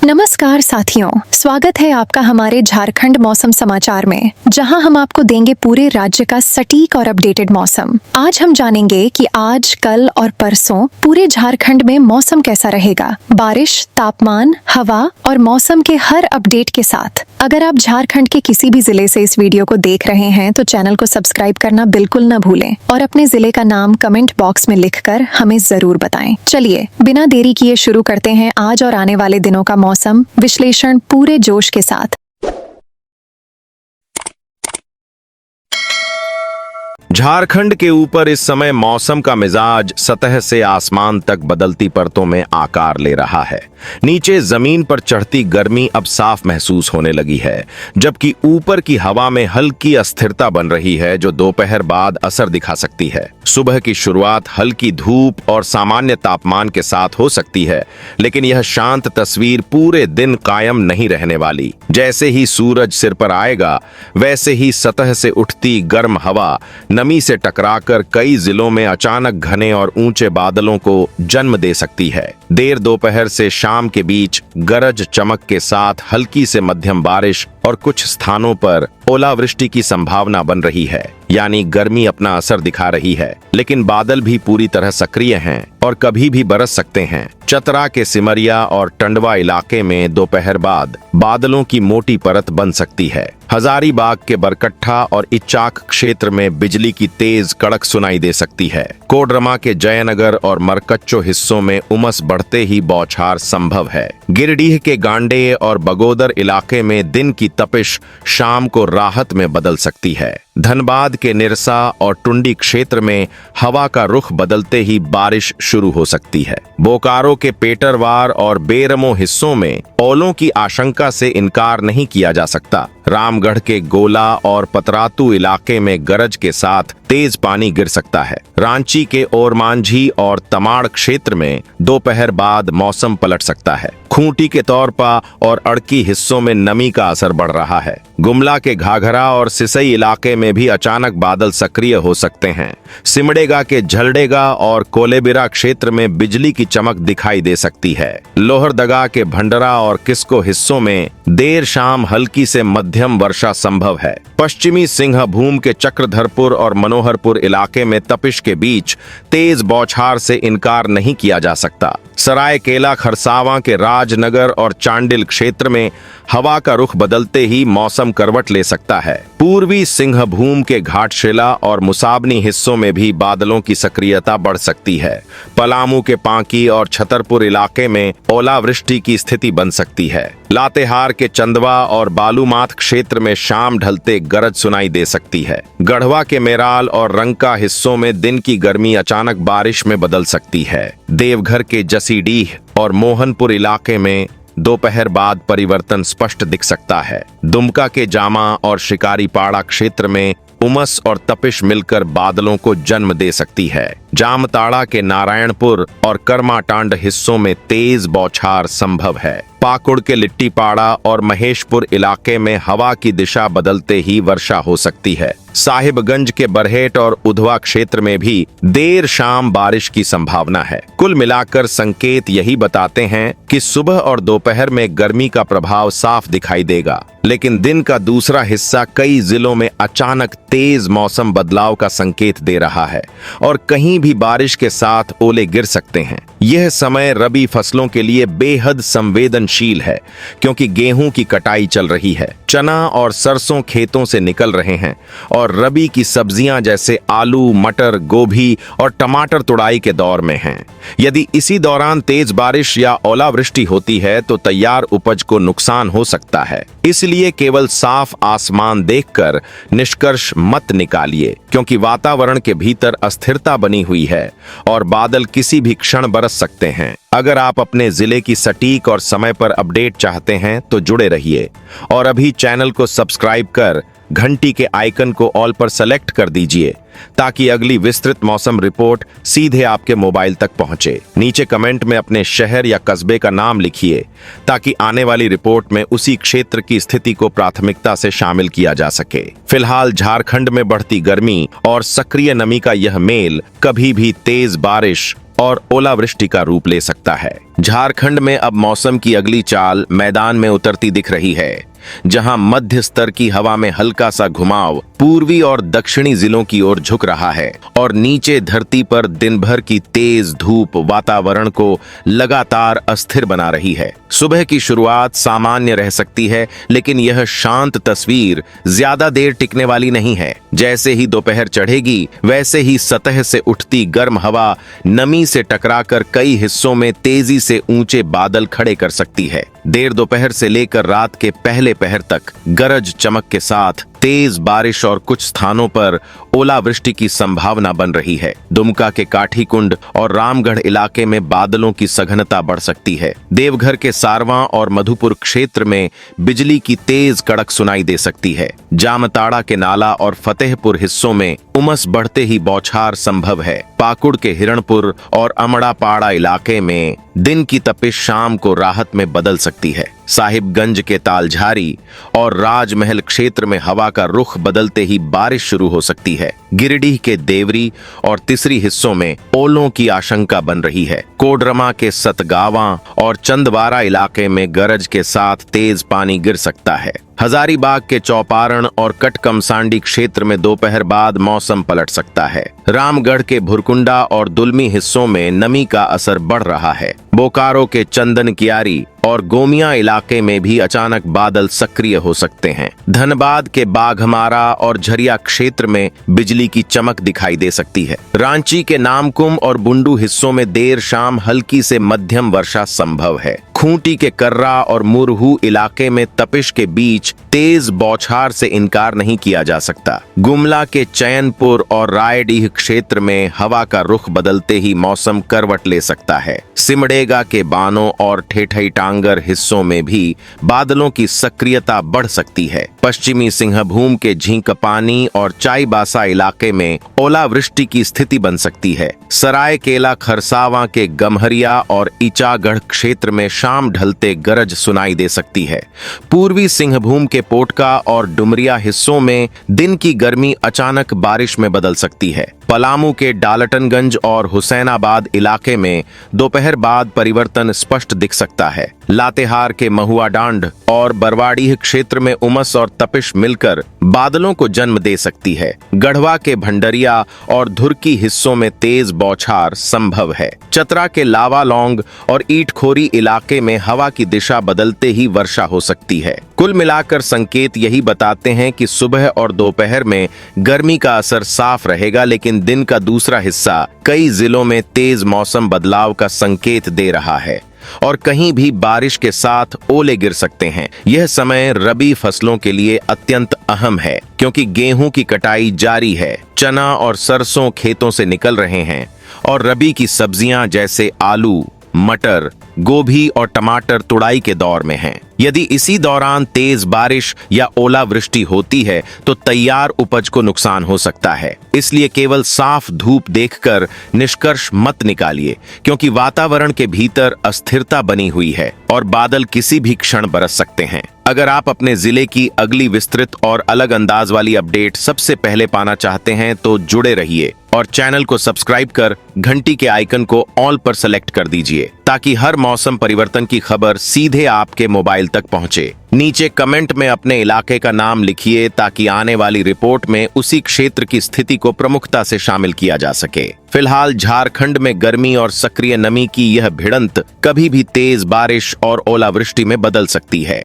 नमस्कार साथियों, स्वागत है आपका हमारे झारखंड मौसम समाचार में, जहां हम आपको देंगे पूरे राज्य का सटीक और अपडेटेड मौसम। आज हम जानेंगे कि आज, कल और परसों पूरे झारखंड में मौसम कैसा रहेगा। बारिश, तापमान, हवा और मौसम के हर अपडेट के साथ। अगर आप झारखंड के किसी भी जिले से इस वीडियो को देख रहे हैं तो चैनल को सब्सक्राइब करना बिल्कुल न भूलें और अपने जिले का नाम कमेंट बॉक्स में लिखकर हमें जरूर बताएं। चलिए बिना देरी किए शुरू करते हैं आज और आने वाले दिनों का मौसम विश्लेषण पूरे जोश के साथ। झारखंड के ऊपर इस समय मौसम का मिजाज सतह से आसमान तक बदलती परतों में आकार ले रहा है। नीचे जमीन पर चढ़ती गर्मी अब साफ महसूस होने लगी है, जबकि ऊपर की हवा में हल्की अस्थिरता बन रही है जो दोपहर बाद असर दिखा सकती है। सुबह की शुरुआत हल्की धूप और सामान्य तापमान के साथ हो सकती है, लेकिन यह शांत तस्वीर पूरे दिन कायम नहीं रहने वाली। जैसे ही सूरज सिर पर आएगा, वैसे ही सतह से उठती गर्म हवा नमी से टकराकर कई जिलों में अचानक घने और ऊंचे बादलों को जन्म दे सकती है। देर दोपहर से शाम के बीच गरज चमक के साथ हल्की से मध्यम बारिश और कुछ स्थानों पर ओलावृष्टि की संभावना बन रही है। यानी गर्मी अपना असर दिखा रही है, लेकिन बादल भी पूरी तरह सक्रिय हैं और कभी भी बरस सकते हैं। चतरा के सिमरिया और टंडवा इलाके में दोपहर बाद बादलों की मोटी परत बन सकती है। हजारीबाग के बरकट्ठा और इच्चाक क्षेत्र में बिजली की तेज कड़क सुनाई दे सकती है। कोडरमा के जयनगर और मरकच्चो हिस्सों में उमस बढ़ते ही बौछार संभव है। गिरिडीह के गांडेय और बगोदर इलाके में दिन की तपिश शाम को राहत में बदल सकती है। धनबाद के निरसा और टुंडी क्षेत्र में हवा का रुख बदलते ही बारिश शुरू हो सकती है। बोकारो के पेटरवार और बेरमो हिस्सों में ओलों की आशंका से इनकार नहीं किया जा सकता। रामगढ़ के गोला और पतरातू इलाके में गरज के साथ तेज पानी गिर सकता है। रांची के ओरमांझी और तमाड़ क्षेत्र में दोपहर बाद मौसम पलट सकता है। खूंटी के तौरपा और अड़की हिस्सों में नमी का असर बढ़ रहा है। गुमला के घाघरा और सिसई इलाके में भी अचानक बादल सक्रिय हो सकते हैं। सिमडेगा के झलडेगा और कोलेबिरा क्षेत्र में बिजली की चमक दिखाई दे सकती है। लोहरदगा के भंडरा और किस्को हिस्सों में देर शाम हल्की से मध्यम वर्षा संभव है। पश्चिमी सिंहभूम के चक्रधरपुर और मनोहरपुर इलाके में तपिश के बीच तेज बौछार से इनकार नहीं किया जा सकता। सरायकेला खरसावां के राजनगर और चांडिल क्षेत्र में हवा का रुख बदलते ही मौसम करवट ले सकता है। पूर्वी सिंहभूम के घाटशिला और मुसाबनी हिस्सों में भी बादलों की सक्रियता बढ़ सकती है। पलामू के पांकी और छतरपुर इलाके में ओलावृष्टि की स्थिति बन सकती है। लातेहार के चंदवा और बालूमाथ क्षेत्र में शाम ढलते गरज सुनाई दे सकती है। गढ़वा के मेराल और रंका हिस्सों में दिन की गर्मी अचानक बारिश में बदल सकती है। देवघर के जसीडीह और मोहनपुर इलाके में दोपहर बाद परिवर्तन स्पष्ट दिख सकता है। दुमका के जामा और शिकारीपाड़ा क्षेत्र में उमस और तपिश मिलकर बादलों को जन्म दे सकती है। जामताड़ा के नारायणपुर और कर्माटांड हिस्सों में तेज बौछार संभव है। पाकुड़ के लिट्टीपाड़ा और महेशपुर इलाके में हवा की दिशा बदलते ही वर्षा हो सकती है। साहिबगंज के बरहेट और उधवा क्षेत्र में भी देर शाम बारिश की संभावना है। कुल मिलाकर संकेत यही बताते हैं कि सुबह और दोपहर में गर्मी का प्रभाव साफ दिखाई देगा, लेकिन दिन का दूसरा हिस्सा कई जिलों में अचानक तेज मौसम बदलाव का संकेत दे रहा है और कहीं भी बारिश के साथ ओले गिर सकते हैं। यह समय रबी फसलों के लिए बेहद संवेदनशील है, क्योंकि गेहूं की कटाई चल रही है, चना और सरसों खेतों से निकल रहे हैं और रबी की सब्जियां जैसे आलू, मटर, गोभी और टमाटर तुड़ाई के दौर में हैं। यदि इसी दौरान तेज बारिश या ओलावृष्टि होती है तो तैयार उपज को नुकसान हो सकता है। इसलिए केवल साफ आसमान देखकर निष्कर्ष मत निकालिए, क्योंकि वातावरण के भीतर अस्थिरता बनी हुई है और बादल किसी भी क्षण बरस सकते हैं। अगर आप अपने जिले की सटीक और समय पर अपडेट चाहते हैं तो जुड़े रहिए और अभी चैनल को सब्सक्राइब कर घंटी के आइकन को ऑल पर सेलेक्ट कर दीजिए, ताकि अगली विस्तृत मौसम रिपोर्ट सीधे आपके मोबाइल तक पहुंचे। नीचे कमेंट में अपने शहर या कस्बे का नाम लिखिए, ताकि आने वाली रिपोर्ट में उसी क्षेत्र की स्थिति को प्राथमिकता से शामिल किया जा सके। फिलहाल झारखंड में बढ़ती गर्मी और सक्रिय नमी का यह मेल कभी भी तेज बारिश और ओलावृष्टि का रूप ले सकता है। झारखंड में अब मौसम की अगली चाल मैदान में उतरती दिख रही है, जहां मध्य स्तर की हवा में हल्का सा घुमाव पूर्वी और दक्षिणी जिलों की ओर झुक रहा है और नीचे धरती पर दिन भर की तेज धूप वातावरण को लगातार अस्थिर बना रही है। सुबह की शुरुआत सामान्य रह सकती है, लेकिन यह शांत तस्वीर ज्यादा देर टिकने वाली नहीं है। जैसे ही दोपहर चढ़ेगी, वैसे ही सतह से उठती गर्म हवा नमी से टकराकर कई हिस्सों में तेजी से ऊंचे बादल खड़े कर सकती है। देर दोपहर से लेकर रात के पहले पहर तक गरज चमक के साथ तेज बारिश और कुछ स्थानों पर ओलावृष्टि की संभावना बन रही है। दुमका के काठीकुंड और रामगढ़ इलाके में बादलों की सघनता बढ़ सकती है। देवघर के सारवा और मधुपुर क्षेत्र में बिजली की तेज कड़क सुनाई दे सकती है। जामताड़ा के नाला और फतेहपुर हिस्सों में उमस बढ़ते ही बौछार संभव है। पाकुड़ के हिरणपुर और अमड़ापाड़ा इलाके में दिन की तपिश शाम को राहत में बदल सकती है। साहिबगंज के तालझारी और राजमहल क्षेत्र में हवा का रुख बदलते ही बारिश शुरू हो सकती है। गिरिडीह के देवरी और तिसरी हिस्सों में ओलों की आशंका बन रही है। कोडरमा के सतगावा और चंदवारा इलाके में गरज के साथ तेज पानी गिर सकता है। हजारीबाग के चौपारण और कटकमसांडी क्षेत्र में दोपहर बाद मौसम पलट सकता है। रामगढ़ के भुरकुंडा और दुलमी हिस्सों में नमी का असर बढ़ रहा है। बोकारो के चंदन कियारी और गोमिया इलाके में भी अचानक बादल सक्रिय हो सकते हैं। धनबाद के बाघमारा और झरिया क्षेत्र में बिजली की चमक दिखाई दे सकती है। रांची के नामकुम और बुंडू हिस्सों में देर शाम हल्की से मध्यम वर्षा संभव है। खूंटी के कर्रा और मुरहू इलाके में तपिश के बीच तेज बौछार से इनकार नहीं किया जा सकता। गुमला के चैनपुर और रायडीह क्षेत्र में हवा का रुख बदलते ही मौसम करवट ले सकता है। सिमडेगा के बानो और ठेठई टांगर हिस्सों में भी बादलों की सक्रियता बढ़ सकती है। पश्चिमी सिंहभूम के झींकपानी और चाईबासा इलाके में ओलावृष्टि की स्थिति बन सकती है। सरायकेला खरसावां के गम्हरिया और ईचागढ़ क्षेत्र में शाम ढलते गरज सुनाई दे सकती है। पूर्वी सिंहभूम के पोटका और डुमरिया हिस्सों में दिन की गर्मी अचानक बारिश में बदल सकती है। पलामू के डालटनगंज और हुसैनाबाद इलाके में दोपहर बाद परिवर्तन स्पष्ट दिख सकता है। लातेहार के महुआ डांड और बरवाडीह क्षेत्र में उमस और तपिश मिलकर बादलों को जन्म दे सकती है। गढ़वा के भंडरिया और धुरकी हिस्सों में तेज बौछार संभव है। चतरा के लावालौंग और ईटखोरी इलाके में हवा की दिशा बदलते ही वर्षा हो सकती है। कुल मिलाकर संकेत यही बताते हैं कि सुबह और दोपहर में गर्मी का असर साफ रहेगा, लेकिन दिन का दूसरा हिस्सा कई जिलों में तेज मौसम बदलाव का संकेत दे रहा है और कहीं भी बारिश के साथ ओले गिर सकते हैं। यह समय रबी फसलों के लिए अत्यंत अहम है, क्योंकि गेहूं की कटाई जारी है, चना और सरसों खेतों से निकल रहे हैं और रबी की सब्जियां जैसे आलू, मटर, गोभी और टमाटर तुड़ाई के दौर में हैं। यदि इसी दौरान तेज बारिश या ओलावृष्टि होती है तो तैयार उपज को नुकसान हो सकता है। इसलिए केवल साफ धूप देखकर निष्कर्ष मत निकालिए, क्योंकि वातावरण के भीतर अस्थिरता बनी हुई है और बादल किसी भी क्षण बरस सकते हैं। अगर आप अपने जिले की अगली विस्तृत और अलग अंदाज वाली अपडेट सबसे पहले पाना चाहते हैं तो जुड़े रहिए और चैनल को सब्सक्राइब कर घंटी के आइकन को ऑल पर सेलेक्ट कर दीजिए, ताकि हर मौसम परिवर्तन की खबर सीधे आपके मोबाइल तक पहुंचे। नीचे कमेंट में अपने इलाके का नाम लिखिए, ताकि आने वाली रिपोर्ट में उसी क्षेत्र की स्थिति को प्रमुखता से शामिल किया जा सके। फिलहाल झारखंड में गर्मी और सक्रिय नमी की यह भिड़ंत कभी भी तेज बारिश और ओलावृष्टि में बदल सकती है।